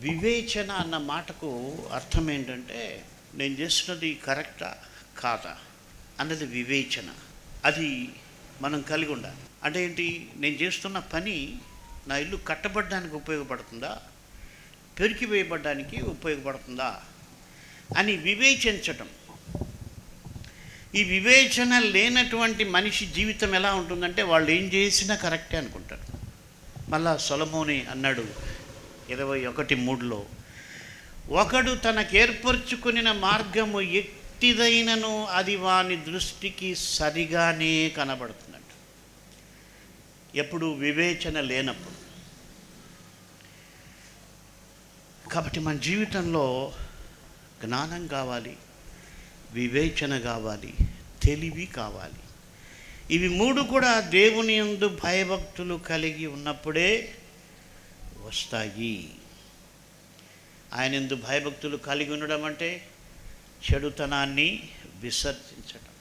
వివేచన అన్న మాటకు అర్థం ఏంటంటే, నేను చేస్తున్నది కరెక్టా కాదా అన్నది వివేచన. అది మనం కలిగి ఉండాలి. అంటే ఏంటి, నేను చేస్తున్న పని నా ఇల్లు కట్టబడడానికి ఉపయోగపడుతుందా, పెరికి వేయబడడానికి ఉపయోగపడుతుందా అని వివేచించటం. ఈ వివేచన లేనటువంటి మనిషి జీవితం ఎలా ఉంటుందంటే, వాళ్ళు ఏం చేసినా కరెక్టే అనుకుంటారు. మళ్ళా సొలొమోను అన్నాడు 21:3లో, ఒకడు తనకేర్పరచుకునిన మార్గము ఎట్టిదైనను అది వాని దృష్టికి సరిగానే కనబడుతున్నట్టు. ఎప్పుడు వివేచన లేనప్పుడు. కాబట్టి మన జీవితంలో జ్ఞానం కావాలి, వివేచన కావాలి, తెలివి కావాలి. ఇవి మూడు కూడా దేవుని యందు భయభక్తులు కలిగి ఉన్నప్పుడే వస్తాయి. ఆయన యందు భయభక్తులు కలిగి ఉండడం అంటే చెడుతనాన్ని విసర్జించడం.